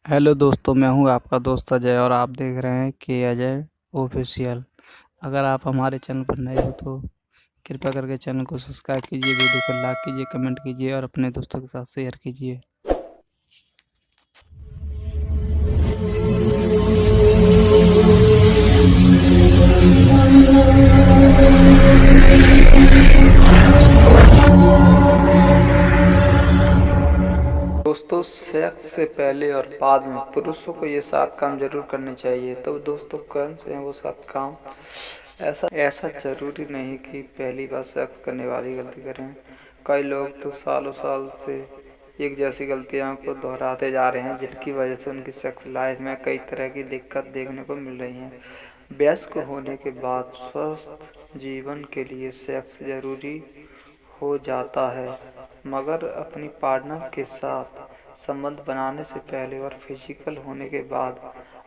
Hello दोस्तों, मैं हूँ आपका दोस्त अजय और आप देख रहे हैं के अजय ऑफिशियल। अगर आप हमारे चैनल पर नए हो तो कृपया करके चैनल को सब्सक्राइब कीजिए, वीडियो को लाइक कीजिए, कमेंट कीजिए और अपने दोस्तों के साथ शेयर कीजिए। दोस्तों, सेक्स से पहले और बाद में पुरुषों को ये 7 काम जरूर करने चाहिए। तो दोस्तों, कौन से हैं वो 7 काम? ऐसा जरूरी नहीं कि पहली बार सेक्स करने वाली गलती करें। कई लोग तो सालों साल से एक जैसी गलतियों को दोहराते जा रहे हैं, जिनकी वजह से उनकी सेक्स लाइफ में कई तरह की दिक्कत देखने को मिल रही है। वयस्क होने के बाद स्वस्थ जीवन के लिए सेक्स जरूरी हो जाता है, मगर अपनी पार्टनर के साथ संबंध बनाने से पहले और फिजिकल होने के बाद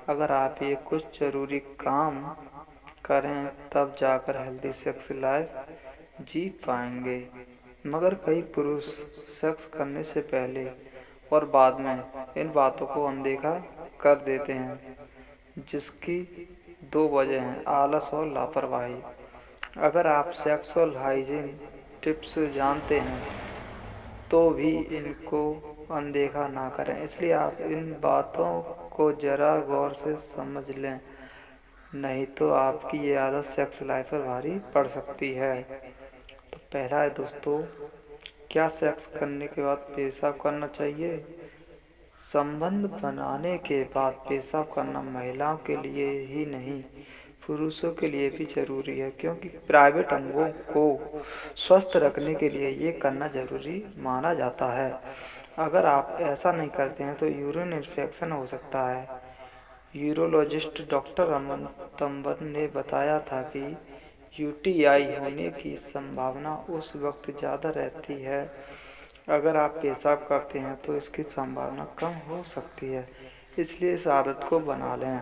अगर आप ये कुछ ज़रूरी काम करें तब जाकर हेल्दी सेक्स लाइफ जी पाएंगे। मगर कई पुरुष सेक्स करने से पहले और बाद में इन बातों को अनदेखा कर देते हैं, जिसकी 2 वजह हैं: आलस और लापरवाही। अगर आप सेक्सुअल हाइजीन टिप्स जानते हैं तो भी इनको अनदेखा ना करें, इसलिए आप इन बातों को ज़रा गौर से समझ लें, नहीं तो आपकी ये आदत सेक्स लाइफ पर भारी पड़ सकती है। तो पहला है दोस्तों, क्या सेक्स करने के बाद पेशाब करना चाहिए? संबंध बनाने के बाद पेशाब करना महिलाओं के लिए ही नहीं, पुरुषों के लिए भी जरूरी है, क्योंकि प्राइवेट अंगों को स्वस्थ रखने के लिए ये करना जरूरी माना जाता है। अगर आप ऐसा नहीं करते हैं तो यूरिन इन्फेक्शन हो सकता है। यूरोलॉजिस्ट डॉक्टर अमन तंबर ने बताया था कि यूटीआई होने की संभावना उस वक्त ज़्यादा रहती है अगर आप पेशाब करते हैं, तो इसकी संभावना कम हो सकती है, इसलिए इस आदत को बना लें।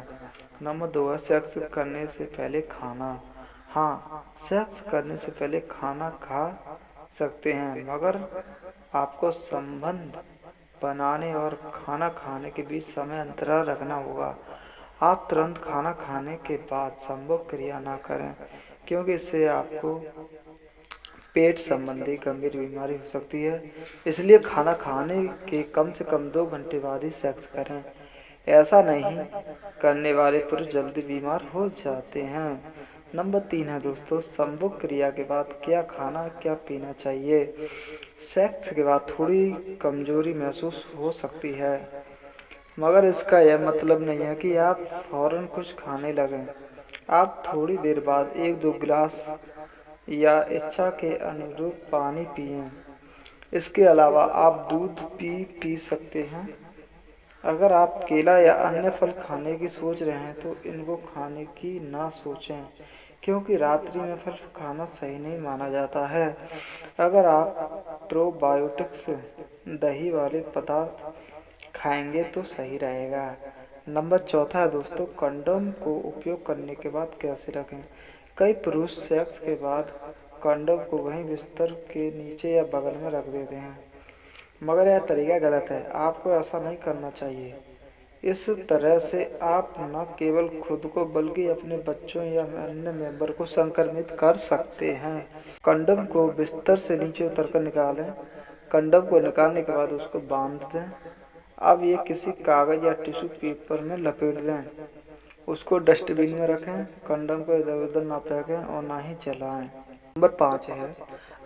नंबर 2 है सेक्स करने से पहले खाना। हाँ, सेक्स करने से पहले खाना खा सकते हैं, मगर आपको संबंध बनाने और खाना खाने के बीच समय अंतराल रखना होगा। आप तुरंत खाना खाने के बाद संभोग क्रिया ना करें, क्योंकि इससे आपको पेट संबंधी गंभीर बीमारी हो सकती है। इसलिए खाना खाने के कम से कम 2 घंटे बाद ही सेक्स करें। ऐसा नहीं करने वाले पुरुष जल्दी बीमार हो जाते हैं। नंबर 3 है दोस्तों, संभोग क्रिया के बाद क्या खाना क्या पीना चाहिए? सेक्स के बाद थोड़ी कमजोरी महसूस हो सकती है, मगर इसका यह मतलब नहीं है कि आप फौरन कुछ खाने लगें। आप थोड़ी देर बाद 1-2 गिलास या इच्छा के अनुरूप पानी पिएं। इसके अलावा आप दूध पी सकते हैं। अगर आप केला या अन्य फल खाने की सोच रहे हैं तो इनको खाने की ना सोचें, क्योंकि रात्रि में फल खाना सही नहीं माना जाता है। अगर आप प्रोबायोटिक्स दही वाले पदार्थ खाएंगे तो सही रहेगा। नंबर 4 है दोस्तों, कंडोम को उपयोग करने के बाद कैसे रखें? कई पुरुष सेक्स के बाद कंडोम को वहीं बिस्तर के नीचे या बगल में रख देते हैं, मगर यह तरीका गलत है। आपको ऐसा नहीं करना चाहिए। इस तरह से आप न केवल खुद को बल्कि अपने बच्चों या अन्य मेंबर को संक्रमित कर सकते हैं। कंडोम को बिस्तर से नीचे उतरकर निकालें। कंडोम को निकालने के बाद उसको बांध दें। अब ये किसी कागज या टिश्यू पेपर में लपेट दें। उसको डस्टबिन में रखें। कंडोम को इधर उधर ना फेंकें और ना ही जलाएं। नंबर 5 है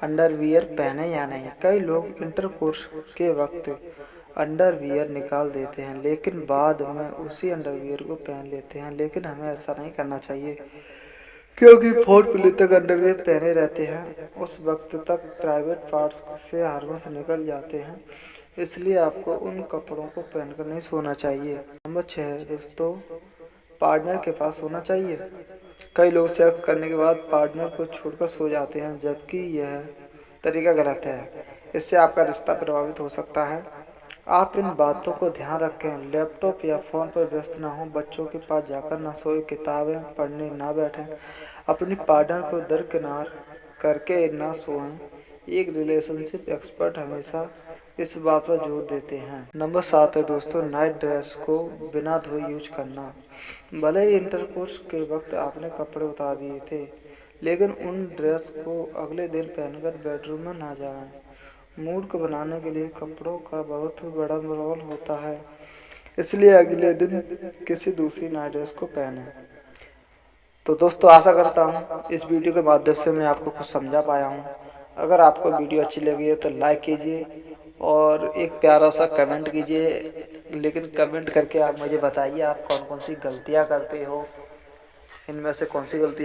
अंडरवियर पहने या नहीं। कई लोग इंटरकोर्स के वक्त अंडरवियर निकाल देते हैं, लेकिन बाद में उसी अंडरवियर को पहन लेते हैं, लेकिन हमें ऐसा नहीं करना चाहिए, क्योंकि फोर्थ प्ले तक अंडरवियर पहने रहते हैं। उस वक्त तक प्राइवेट पार्ट्स से हार्मोन्स निकल जाते हैं, इसलिए आपको उन कपड़ों को पहनकर नहीं सोना चाहिए। नंबर 6 है दोस्तों, पार्टनर के पास होना चाहिए। कई लोग सेक्स करने के बाद पार्टनर को छोड़कर सो जाते हैं, जबकि यह तरीका गलत है। इससे आपका रिश्ता प्रभावित हो सकता है। आप इन बातों को ध्यान रखें। लैपटॉप या फ़ोन पर व्यस्त ना हो, बच्चों के पास जाकर ना सोए, किताबें पढ़ने ना बैठें, अपनी पार्टनर को दरकिनार करके ना सोएं। एक रिलेशनशिप एक्सपर्ट हमेशा इस बात पर जोर देते हैं। नंबर 7 है दोस्तों, नाइट ड्रेस को बिना धोए यूज करना। भले ही इंटरकोर्स के वक्त आपने कपड़े उतार दिए थे, लेकिन उन ड्रेस को अगले दिन पहनकर बेडरूम में ना जाएं। मूड को बनाने के लिए कपड़ों का बहुत बड़ा रोल होता है, इसलिए अगले दिन किसी दूसरी नाइट ड्रेस को पहने। तो दोस्तों आशा करता हूँ इस वीडियो के माध्यम से मैं आपको कुछ समझा पाया हूँ। अगर आपको वीडियो अच्छी लगी है तो लाइक कीजिए और एक प्यारा सा कमेंट कीजिए, लेकिन कमेंट करके आप मुझे बताइए आप कौन कौन सी गलतियाँ करते हो, इनमें से कौन सी गलती